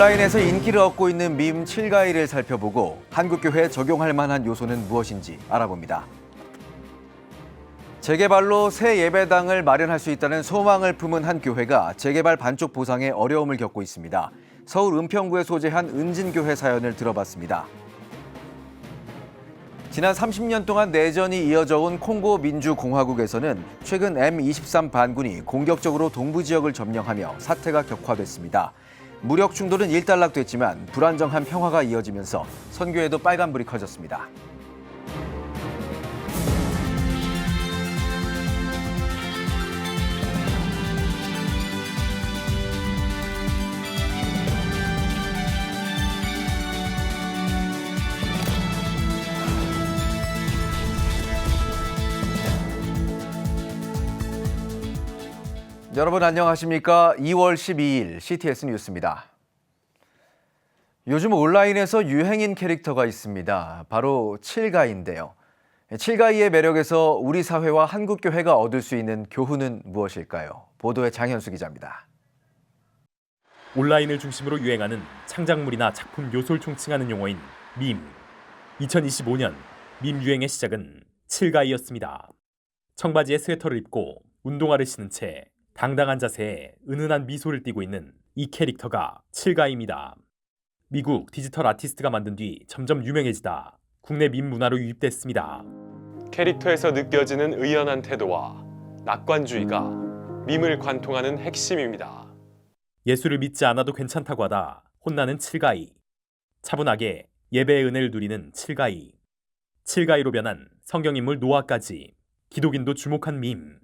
온라인에서 인기를 얻고 있는 밈 7가위를 살펴보고 한국교회에 적용할 만한 요소는 무엇인지 알아봅니다. 재개발로 새 예배당을 마련할 수 있다는 소망을 품은 한 교회가 재개발 반쪽 보상에 어려움을 겪고 있습니다. 서울 은평구에 소재한 은진교회 사연을 들어봤습니다. 지난 30년 동안 내전이 이어져 온 콩고 민주공화국에서는 최근 M23 반군이 공격적으로 동부 지역을 점령하며 사태가 격화됐습니다. 무력 충돌은 일단락됐지만 불안정한 평화가 이어지면서 선교에도 빨간불이 켜졌습니다. 여러분 안녕하십니까? 2월 12일 CTS 뉴스입니다. 요즘 온라인에서 유행인 캐릭터가 있습니다. 바로 7가위인데요. 7가위의 매력에서 우리 사회와 한국교회가 얻을 수 있는 교훈은 무엇일까요? 보도에 장현수 기자입니다. 온라인을 중심으로 유행하는 창작물이나 작품 요소를 총칭하는 용어인 밈. 2025년 밈 유행의 시작은 7가위였습니다. 청바지에 스웨터를 입고 운동화를 신은 채 당당한 자세에 은은한 미소를 띠고 있는 이 캐릭터가 7가위입니다. 미국 디지털 아티스트가 만든 뒤 점점 유명해지다 국내 밈 문화로 유입됐습니다. 캐릭터에서 느껴지는 의연한 태도와 낙관주의가 밈을 관통하는 핵심입니다. 예수를 믿지 않아도 괜찮다고 하다 혼나는 7가위. 차분하게 예배의 은혜를 누리는 7가위. 7가위로 변한 성경인물 노아까지 기독인도 주목한 밈.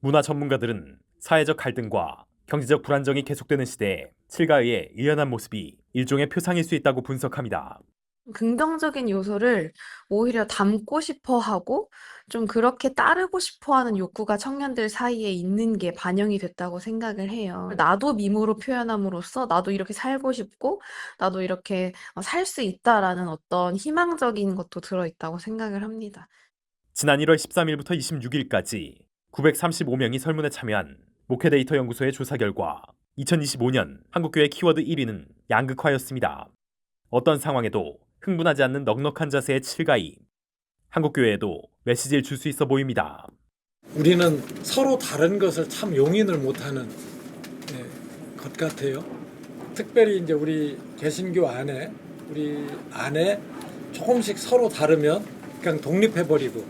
문화 전문가들은 사회적 갈등과 경제적 불안정이 계속되는 시대에 7가위의 의연한 모습이 일종의 표상일 수 있다고 분석합니다. 긍정적인 요소를 오히려 담고 싶어 하고 좀 그렇게 따르고 싶어 하는 욕구가 청년들 사이에 있는 게 반영이 됐다고 생각을 해요. 나도 밈으로 표현함으로써 나도 이렇게 살고 싶고 나도 이렇게 살 수 있다라는 어떤 희망적인 것도 들어있다고 생각을 합니다. 지난 1월 13일부터 26일까지 935명이 설문에 참여한 목회데이터 연구소의 조사 결과 2025년 한국교회 키워드 1위는 양극화였습니다. 어떤 상황에도 흥분하지 않는 넉넉한 자세의 7가위. 한국교회에도 메시지를 줄 수 있어 보입니다. 우리는 서로 다른 것을 참 용인을 못하는 것 같아요. 특별히 이제 우리 개신교 안에 우리 안에 조금씩 서로 다르면 그냥 독립해버리고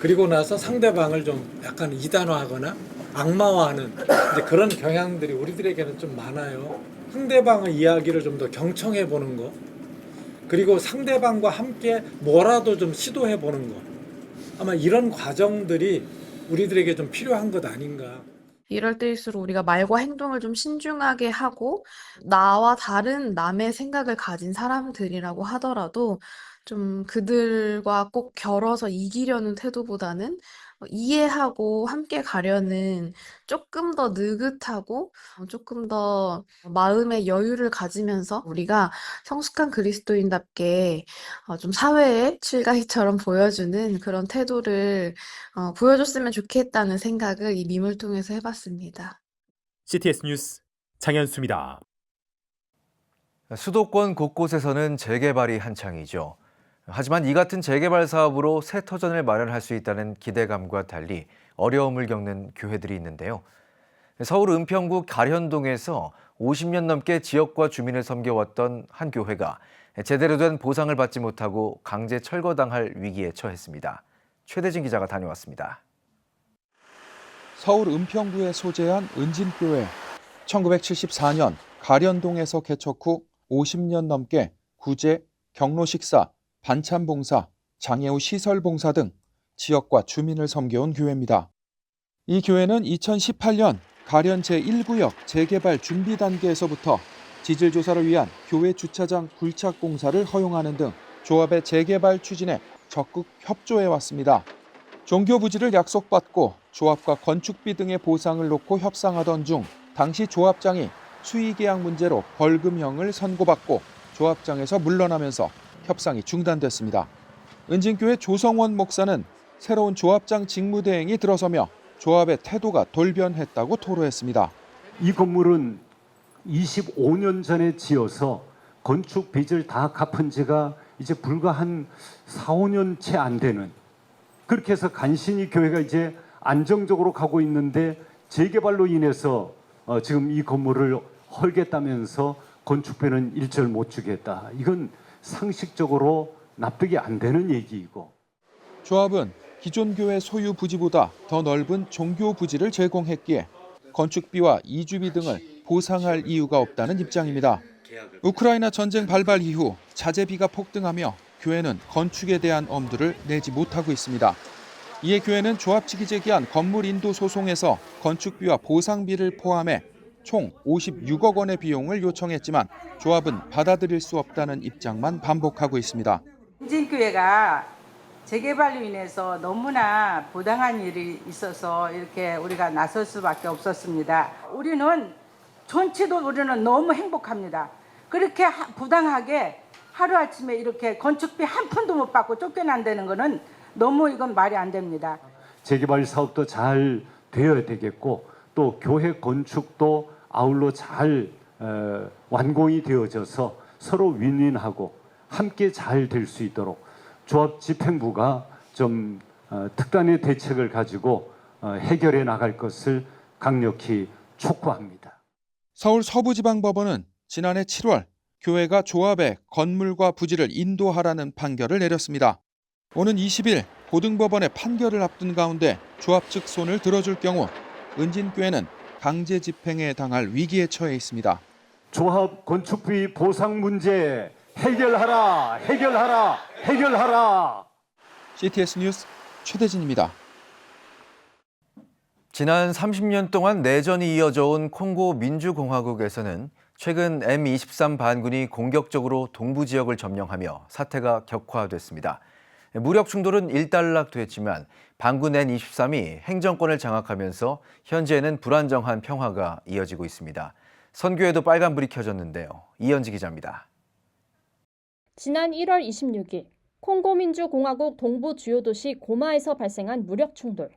그리고 나서 상대방을 좀 약간 이단화하거나 악마화하는 이제 그런 경향들이 우리들에게는 좀 많아요. 상대방의 이야기를 좀 더 경청해 보는 거, 그리고 상대방과 함께 뭐라도 좀 시도해 보는 거, 아마 이런 과정들이 우리들에게 좀 필요한 것 아닌가. 이럴 때일수록 우리가 말과 행동을 좀 신중하게 하고 나와 다른 남의 생각을 가진 사람들이라고 하더라도 좀 그들과 꼭 겨뤄서 이기려는 태도보다는 이해하고 함께 가려는 조금 더 느긋하고 조금 더 마음의 여유를 가지면서 우리가 성숙한 그리스도인답게 좀 사회에 7가위처럼 보여주는 그런 태도를 보여줬으면 좋겠다는 생각을 이 밈을 통해서 해봤습니다. CTS 뉴스 장현수입니다. 수도권 곳곳에서는 재개발이 한창이죠. 하지만 이 같은 재개발 사업으로 새 터전을 마련할 수 있다는 기대감과 달리 어려움을 겪는 교회들이 있는데요. 서울 은평구 가련동에서 50년 넘게 지역과 주민을 섬겨왔던 한 교회가 제대로 된 보상을 받지 못하고 강제 철거당할 위기에 처했습니다. 최대진 기자가 다녀왔습니다. 서울 은평구에 소재한 은진교회. 1974년 가련동에서 개척 후 50년 넘게 구제, 경로식사, 반찬봉사, 장애우 시설봉사 등 지역과 주민을 섬겨온 교회입니다. 이 교회는 2018년 가련 제1구역 재개발 준비 단계에서부터 지질조사를 위한 교회 주차장 굴착 공사를 허용하는 등 조합의 재개발 추진에 적극 협조해왔습니다. 종교 부지를 약속받고 조합과 건축비 등의 보상을 놓고 협상하던 중 당시 조합장이 수의계약 문제로 벌금형을 선고받고 조합장에서 물러나면서 협상이 중단됐습니다. 은진교회 조성원 목사는 새로운 조합장 직무대행이 들어서며 조합의 태도가 돌변했다고 토로했습니다. 이 건물은 25년 전에 지어서 건축 빚을 다 갚은 지가 이제 불과 한 4, 5년 채 안 되는, 그렇게 해서 간신히 교회가 이제 안정적으로 가고 있는데 재개발로 인해서 지금 이 건물을 헐겠다면서 건축비는 일절 못 주겠다. 이건 상식적으로 납득이 안 되는 얘기이고. 조합은 기존 교회 소유 부지보다 더 넓은 종교 부지를 제공했기에 건축비와 이주비 등을 보상할 이유가 없다는 입장입니다. 우크라이나 전쟁 발발 이후 자재비가 폭등하며 교회는 건축에 대한 엄두를 내지 못하고 있습니다. 이에 교회는 조합 측이 제기한 건물 인도 소송에서 건축비와 보상비를 포함해 총 56억 원의 비용을 요청했지만 조합은 받아들일 수 없다는 입장만 반복하고 있습니다. 은진교회가 재개발로 인해서 너무나 부당한 일이 있어서 이렇게 우리가 나설 수밖에 없었습니다. 우리는 전체도 우리는 너무 행복합니다. 그렇게 부당하게 하루아침에 이렇게 건축비 한 푼도 못 받고 쫓겨난다는 거는 너무 이건 말이 안 됩니다. 재개발 사업도 잘 되어야 되겠고 또 교회 건축도 아울러 잘 완공이 되어져서 서로 윈윈하고 함께 잘 될 수 있도록 조합 집행부가 좀 특단의 대책을 가지고 해결해 나갈 것을 강력히 촉구합니다. 서울 서부지방법원은 지난해 7월 교회가 조합에 건물과 부지를 인도하라는 판결을 내렸습니다. 오는 20일 고등법원의 판결을 앞둔 가운데 조합 측 손을 들어줄 경우 은진교회는 강제 집행에 당할 위기에 처해 있습니다. 조합 건축비 보상 문제 해결하라, 해결하라, 해결하라. CTS 뉴스 최대진입니다. 지난 30년 동안 내전이 이어져 온 콩고 민주공화국에서는 최근 M23 반군이 공격적으로 동부 지역을 점령하며 사태가 격화됐습니다. 무력 충돌은 일단락됐지만 반군 N23이 행정권을 장악하면서 현재는 불안정한 평화가 이어지고 있습니다. 선교에도 빨간불이 켜졌는데요. 이현지 기자입니다. 지난 1월 26일 콩고민주공화국 동부 주요 도시 고마에서 발생한 무력 충돌.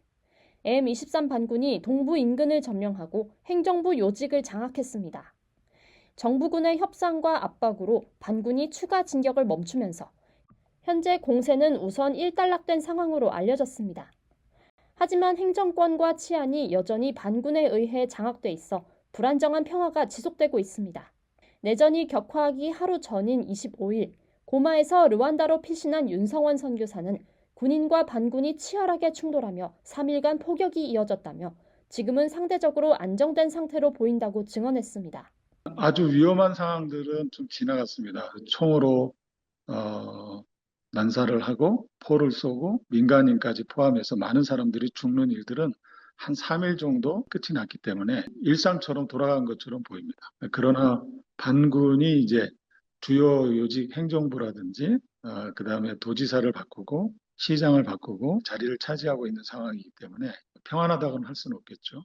M23 반군이 동부 인근을 점령하고 행정부 요직을 장악했습니다. 정부군의 협상과 압박으로 반군이 추가 진격을 멈추면서 현재 공세는 우선 일단락된 상황으로 알려졌습니다. 하지만 행정권과 치안이 여전히 반군에 의해 장악돼 있어 불안정한 평화가 지속되고 있습니다. 내전이 격화하기 하루 전인 25일 고마에서 르완다로 피신한 윤성원 선교사는 군인과 반군이 치열하게 충돌하며 3일간 폭격이 이어졌다며 지금은 상대적으로 안정된 상태로 보인다고 증언했습니다. 아주 위험한 상황들은 좀 지나갔습니다. 총으로 난사를 하고 포를 쏘고 민간인까지 포함해서 많은 사람들이 죽는 일들은 한 3일 정도 끝이 났기 때문에 일상처럼 돌아간 것처럼 보입니다. 그러나 반군이 이제 주요 요직 행정부라든지 그다음에 도지사를 바꾸고 시장을 바꾸고 자리를 차지하고 있는 상황이기 때문에 평안하다고는 할 수는 없겠죠.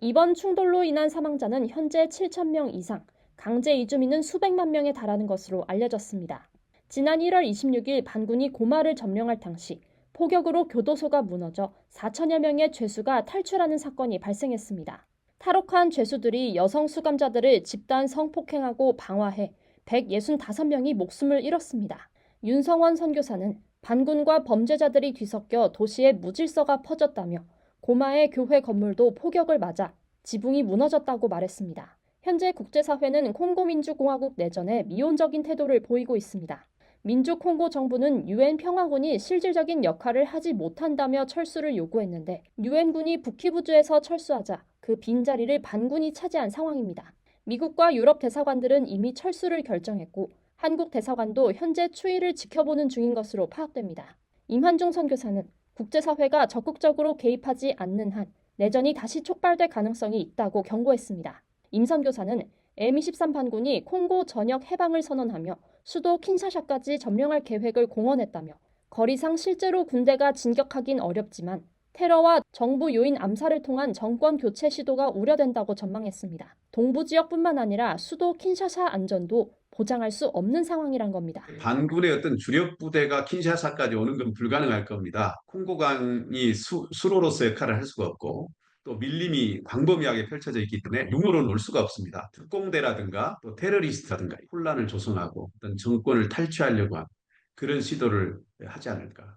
이번 충돌로 인한 사망자는 현재 7,000명 이상, 강제 이주민은 수백만 명에 달하는 것으로 알려졌습니다. 지난 1월 26일 반군이 고마를 점령할 당시 폭격으로 교도소가 무너져 4천여 명의 죄수가 탈출하는 사건이 발생했습니다. 탈옥한 죄수들이 여성 수감자들을 집단 성폭행하고 방화해 165명이 목숨을 잃었습니다. 윤성원 선교사는 반군과 범죄자들이 뒤섞여 도시에 무질서가 퍼졌다며 고마의 교회 건물도 폭격을 맞아 지붕이 무너졌다고 말했습니다. 현재 국제사회는 콩고민주공화국 내전에 미온적인 태도를 보이고 있습니다. 민주콩고 정부는 유엔 평화군이 실질적인 역할을 하지 못한다며 철수를 요구했는데 유엔군이 북키부주에서 철수하자 그 빈자리를 반군이 차지한 상황입니다. 미국과 유럽 대사관들은 이미 철수를 결정했고 한국 대사관도 현재 추이를 지켜보는 중인 것으로 파악됩니다. 임한중 선교사는 국제사회가 적극적으로 개입하지 않는 한 내전이 다시 촉발될 가능성이 있다고 경고했습니다. 임 선교사는 M23 반군이 콩고 전역 해방을 선언하며 수도 킨샤샤까지 점령할 계획을 공언했다며 거리상 실제로 군대가 진격하긴 어렵지만 테러와 정부 요인 암살을 통한 정권 교체 시도가 우려된다고 전망했습니다. 동부 지역뿐만 아니라 수도 킨샤샤 안전도 보장할 수 없는 상황이란 겁니다. 반군의 어떤 주력 부대가 킨샤사까지 오는 건 불가능할 겁니다. 콩고강이 수로로서 역할을 할 수가 없고 또 밀림이 광범위하게 펼쳐져 있기 때문에 눈으로 놀 수가 없습니다. 특공대라든가 또 테러리스트라든가 혼란을 조성하고 어떤 정권을 탈취하려고 하는 그런 시도를 하지 않을까.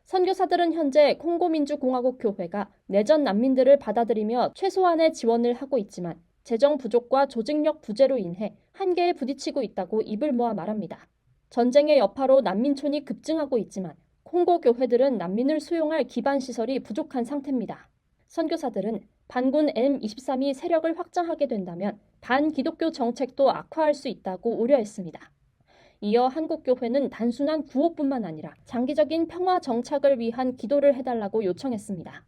선교사들은 현재 콩고민주공화국 교회가 내전 난민들을 받아들이며 최소한의 지원을 하고 있지만 재정 부족과 조직력 부재로 인해 한계에 부딪히고 있다고 입을 모아 말합니다. 전쟁의 여파로 난민촌이 급증하고 있지만 콩고 교회들은 난민을 수용할 기반 시설이 부족한 상태입니다. 선교사들은 반군 M23이 세력을 확장하게 된다면 반기독교 정책도 악화할 수 있다고 우려했습니다. 이어 한국교회는 단순한 구호뿐만 아니라 장기적인 평화 정착을 위한 기도를 해달라고 요청했습니다.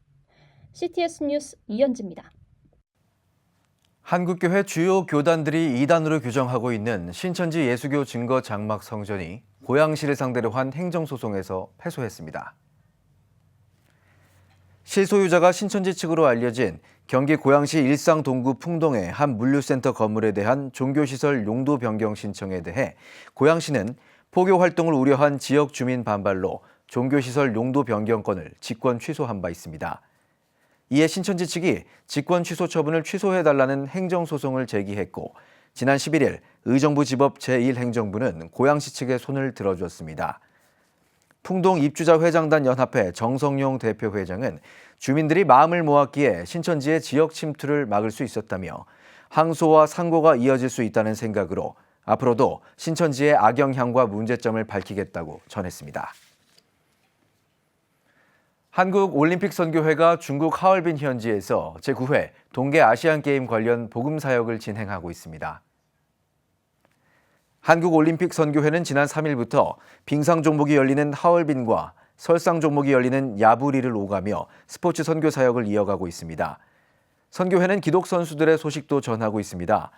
CTS 뉴스 이현지입니다. 한국교회 주요 교단들이 이단으로 규정하고 있는 신천지 예수교 증거 장막 성전이 고양시를 상대로 한 행정소송에서 패소했습니다. 실소유자가 신천지 측으로 알려진 경기 고양시 일상동구 풍동의 한 물류센터 건물에 대한 종교시설 용도 변경 신청에 대해 고양시는 포교 활동을 우려한 지역 주민 반발로 종교시설 용도 변경권을 직권 취소한 바 있습니다. 이에 신천지 측이 직권 취소 처분을 취소해달라는 행정소송을 제기했고 지난 11일 의정부지법 제1행정부는 고양시 측의 손을 들어줬습니다. 풍동 입주자 회장단 연합회 정성용 대표 회장은 주민들이 마음을 모았기에 신천지의 지역 침투를 막을 수 있었다며 항소와 상고가 이어질 수 있다는 생각으로 앞으로도 신천지의 악영향과 문제점을 밝히겠다고 전했습니다. 한국올림픽선교회가 중국 하얼빈 현지에서 제9회 동계아시안게임 관련 복음사역을 진행하고 있습니다. 한국올림픽선교회는 지난 3일부터 빙상 종목이 열리는 하얼빈과 설상 종목이 열리는 야부리를 오가며 스포츠 선교 사역을 이어가고 있습니다. 선교회는 기독 선수들의 소식도 전하고 있습니다.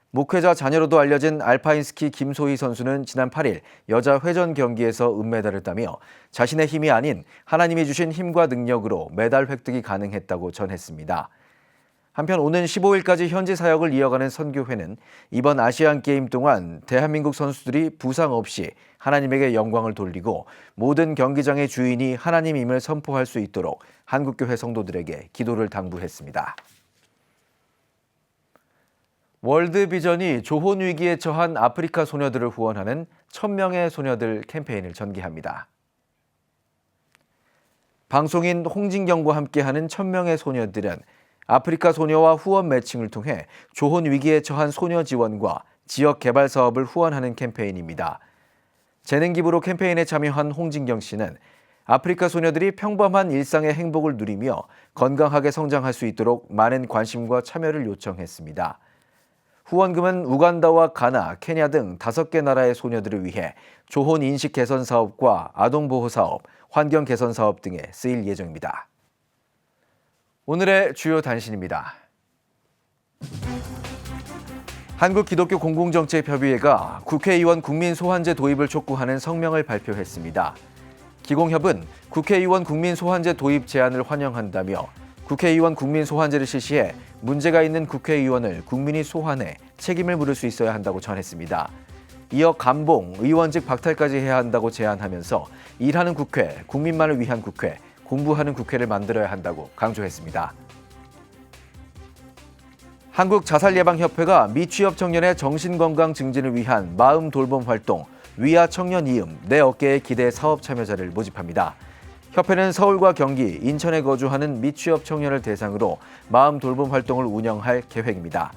목회자 자녀로도 알려진 알파인스키 김소희 선수는 지난 8일 여자 회전 경기에서 은메달을 따며 자신의 힘이 아닌 하나님이 주신 힘과 능력으로 메달 획득이 가능했다고 전했습니다. 한편 오는 15일까지 현지 사역을 이어가는 선교회는 이번 아시안게임 동안 대한민국 선수들이 부상 없이 하나님에게 영광을 돌리고 모든 경기장의 주인이 하나님임을 선포할 수 있도록 한국교회 성도들에게 기도를 당부했습니다. 월드비전이 조혼 위기에 처한 아프리카 소녀들을 후원하는 1000명의 소녀들 캠페인을 전개합니다. 방송인 홍진경과 함께하는 1000명의 소녀들은 아프리카 소녀와 후원 매칭을 통해 조혼 위기에 처한 소녀 지원과 지역 개발 사업을 후원하는 캠페인입니다. 재능 기부로 캠페인에 참여한 홍진경 씨는 아프리카 소녀들이 평범한 일상의 행복을 누리며 건강하게 성장할 수 있도록 많은 관심과 참여를 요청했습니다. 후원금은 우간다와 가나, 케냐 등 5개 나라의 소녀들을 위해 조혼 인식 개선 사업과 아동 보호 사업, 환경 개선 사업 등에 쓰일 예정입니다. 오늘의 주요 단신입니다. 한국기독교공공정책협의회가 국회의원 국민소환제 도입을 촉구하는 성명을 발표했습니다. 기공협은 국회의원 국민소환제 도입 제안을 환영한다며 국회의원 국민소환제를 실시해 문제가 있는 국회의원을 국민이 소환해 책임을 물을 수 있어야 한다고 전했습니다. 이어 감봉, 의원직 박탈까지 해야 한다고 제안하면서 일하는 국회, 국민만을 위한 국회, 공부하는 국회를 만들어야 한다고 강조했습니다. 한국자살예방협회가 미취업 청년의 정신건강 증진을 위한 마음 돌봄 활동 위아 청년 이음 내 어깨에 기대 사업 참여자를 모집합니다. 협회는 서울과 경기, 인천에 거주하는 미취업 청년을 대상으로 마음 돌봄 활동을 운영할 계획입니다.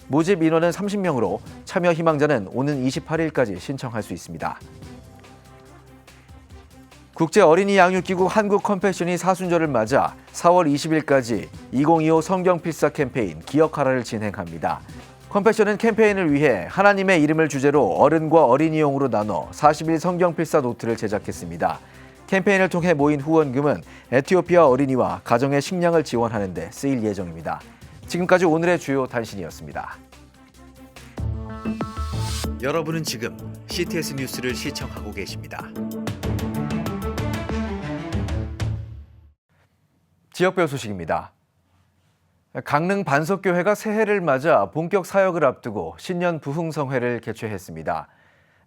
모집 인원은 30명으로 참여 희망자는 오는 28일까지 신청할 수 있습니다. 국제 어린이 양육기구 한국 컴패션이 사순절을 맞아 4월 20일까지 2025 성경 필사 캠페인 기억하라를 진행합니다. 컴패션은 캠페인을 위해 하나님의 이름을 주제로 어른과 어린이용으로 나눠 40일 성경 필사 노트를 제작했습니다. 캠페인을 통해 모인 후원금은 에티오피아 어린이와 가정의 식량을 지원하는 데 쓰일 예정입니다. 지금까지 오늘의 주요 단신이었습니다. 여러분은 지금 CTS 뉴스를 시청하고 계십니다. 지역별 소식입니다. 강릉 반석교회가 새해를 맞아 본격 사역을 앞두고 신년 부흥성회를 개최했습니다.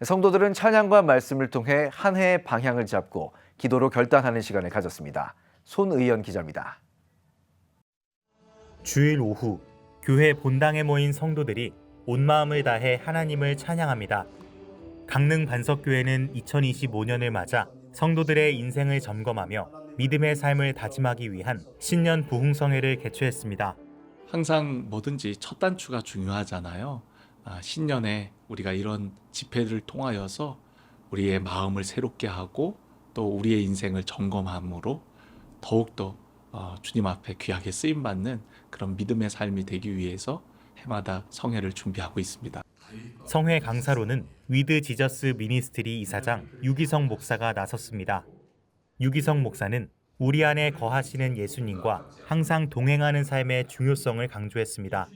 성도들은 찬양과 말씀을 통해 한 해의 방향을 잡고 기도로 결단하는 시간을 가졌습니다. 손의연 기자입니다. 주일 오후 교회 본당에 모인 성도들이 온 마음을 다해 하나님을 찬양합니다. 강릉 반석교회는 2025년을 맞아 성도들의 인생을 점검하며 믿음의 삶을 다짐하기 위한 신년 부흥성회를 개최했습니다. 항상 뭐든지 첫 단추가 중요하잖아요. 신년에 우리가 이런 집회를 통하여서 우리의 마음을 새롭게 하고 또 우리의 인생을 점검함으로 더욱더 주님 앞에 귀하게 쓰임받는 그런 믿음의 삶이 되기 위해서 해마다 성회를 준비하고 있습니다. 성회 강사로는 위드 지저스 미니스트리 이사장 유기성 목사가 나섰습니다. 유기성 목사는 우리 안에 거하시는 예수님과 항상 동행하는 삶의 중요성을 강조했습니다.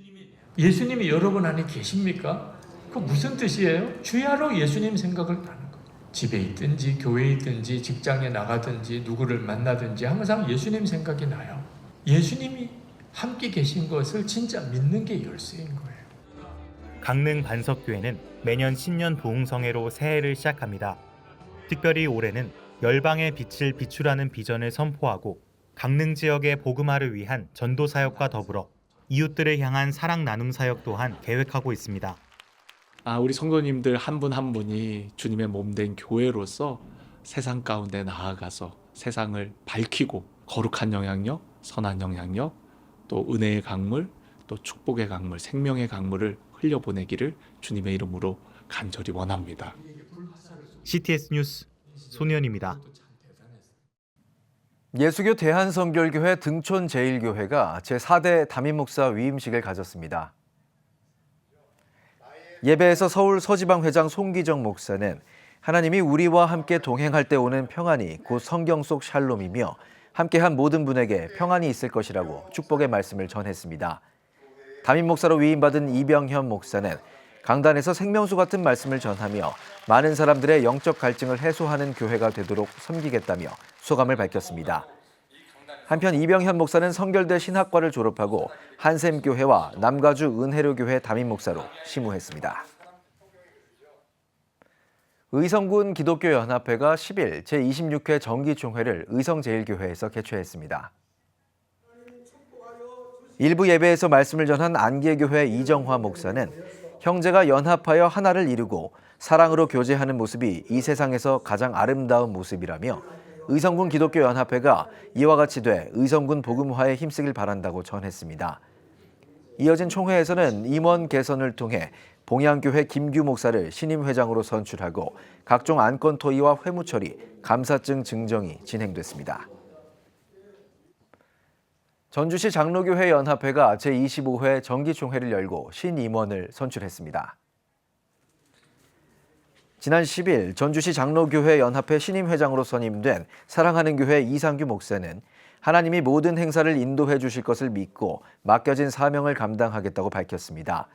예수님이 여러분 안에 계십니까? 그 무슨 뜻이에요? 주야로 예수님 생각을 하는 거예요. 집에 있든지 교회에 있든지 직장에 나가든지 누구를 만나든지 항상 예수님 생각이 나요. 예수님이 함께 계신 것을 진짜 믿는 게 열쇠인 거예요. 강릉 반석교회는 매년 신년 부흥성회로 새해를 시작합니다. 특별히 올해는 열방의 빛을 비추라는 비전을 선포하고 강릉 지역의 복음화를 위한 전도 사역과 더불어 이웃들을 향한 사랑 나눔 사역 또한 계획하고 있습니다. 우리 성도님들 한 분 한 분이 주님의 몸된 교회로서 세상 가운데 나아가서 세상을 밝히고 거룩한 영향력, 선한 영향력, 또 은혜의 강물, 또 축복의 강물, 생명의 강물을 흘려보내기를 주님의 이름으로 간절히 원합니다. CTS 뉴스 손현입니다. 예수교 대한성결교회 등촌제일교회가 제4대 담임목사 위임식을 가졌습니다. 예배에서 서울 서지방회장 송기정 목사는 하나님이 우리와 함께 동행할 때 오는 평안이 곧 성경 속 샬롬이며 함께한 모든 분에게 평안이 있을 것이라고 축복의 말씀을 전했습니다. 담임목사로 위임받은 이병현 목사는 강단에서 생명수 같은 말씀을 전하며 많은 사람들의 영적 갈증을 해소하는 교회가 되도록 섬기겠다며 소감을 밝혔습니다. 한편 이병현 목사는 성결대 신학과를 졸업하고 한샘교회와 남가주 은혜로교회 담임목사로 심우했습니다. 의성군 기독교연합회가 10일 제26회 정기총회를 의성제일교회에서 개최했습니다. 일부 예배에서 말씀을 전한 안개교회 이정화 목사는 형제가 연합하여 하나를 이루고 사랑으로 교제하는 모습이 이 세상에서 가장 아름다운 모습이라며 의성군 기독교연합회가 이와 같이 돼 의성군 복음화에 힘쓰길 바란다고 전했습니다. 이어진 총회에서는 임원 개선을 통해 봉양교회 김규 목사를 신임 회장으로 선출하고 각종 안건 토의와 회무 처리, 감사증 증정이 진행됐습니다. 전주시 장로교회 연합회가 제25회 정기총회를 열고 신임원을 선출했습니다. 지난 10일 전주시 장로교회 연합회 신임 회장으로 선임된 사랑하는 교회 이상규 목사는 하나님이 모든 행사를 인도해 주실 것을 믿고 맡겨진 사명을 감당하겠다고 밝혔습니다.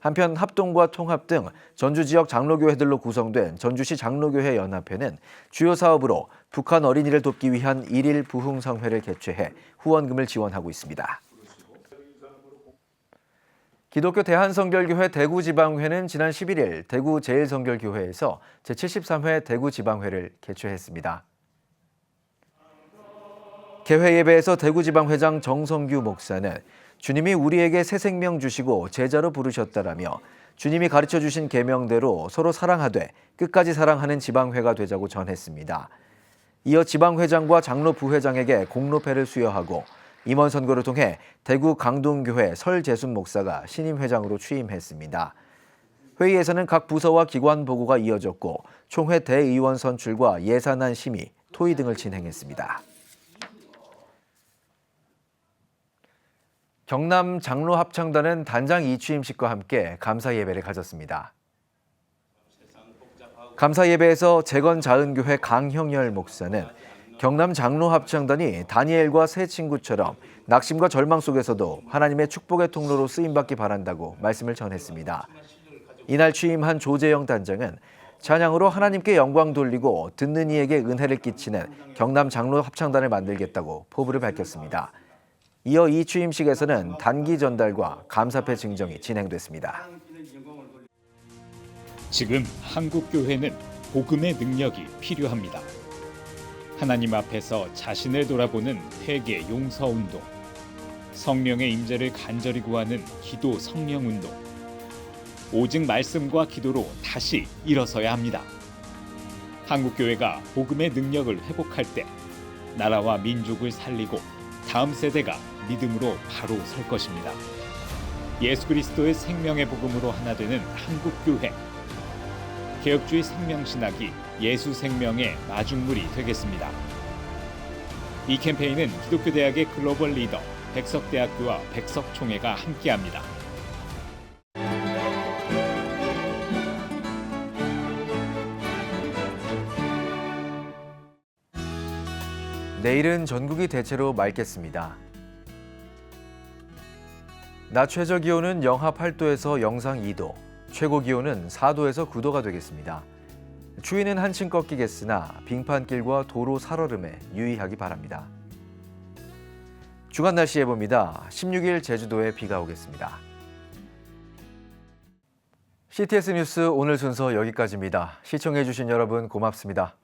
한편 합동과 통합 등 전주 지역 장로교회들로 구성된 전주시 장로교회 연합회는 주요 사업으로 북한 어린이를 돕기 위한 1일 부흥성회를 개최해 후원금을 지원하고 있습니다. 기독교 대한성결교회 대구지방회는 지난 11일 대구 제일성결교회에서 제73회 대구지방회를 개최했습니다. 개회 예배에서 대구지방회장 정성규 목사는 주님이 우리에게 새 생명 주시고 제자로 부르셨다라며 주님이 가르쳐 주신 계명대로 서로 사랑하되 끝까지 사랑하는 지방회가 되자고 전했습니다. 이어 지방회장과 장로 부회장에게 공로패를 수여하고 임원 선거를 통해 대구 강동교회 설재순 목사가 신임 회장으로 취임했습니다. 회의에서는 각 부서와 기관 보고가 이어졌고 총회 대의원 선출과 예산안 심의, 토의 등을 진행했습니다. 경남 장로합창단은 단장 이취임식과 함께 감사 예배를 가졌습니다. 감사 예배에서 재건자은교회 강형열 목사는 경남 장로합창단이 다니엘과 새 친구처럼 낙심과 절망 속에서도 하나님의 축복의 통로로 쓰임받기 바란다고 말씀을 전했습니다. 이날 취임한 조재영 단장은 찬양으로 하나님께 영광 돌리고 듣는 이에게 은혜를 끼치는 경남 장로합창단을 만들겠다고 포부를 밝혔습니다. 이어 이 취임식에서는 단기 전달과 감사패 증정이 진행됐습니다. 지금 한국 교회는 복음의 능력이 필요합니다. 하나님 앞에서 자신을 돌아보는 회개 용서 운동, 성령의 임재를 간절히 구하는 기도 성령 운동. 오직 말씀과 기도로 다시 일어서야 합니다. 한국 교회가 복음의 능력을 회복할 때 나라와 민족을 살리고 다음 세대가 믿음으로 바로 설 것입니다. 예수 그리스도의 생명의 복음으로 하나 되는 한국 교회. 개혁주의 생명신학이 예수 생명의 마중물이 되겠습니다. 이 캠페인은 기독교대학의 글로벌 리더 백석대학교와 백석총회가 함께합니다. 내일은 전국이 대체로 맑겠습니다. 낮 최저 기온은 영하 8도에서 영상 2도, 최고 기온은 4도에서 9도가 되겠습니다. 추위는 한층 꺾이겠으나 빙판길과 도로 살얼음에 유의하기 바랍니다. 주간 날씨 예보입니다. 16일 제주도에 비가 오겠습니다. CTS 뉴스 오늘 순서 여기까지입니다. 시청해주신 여러분 고맙습니다.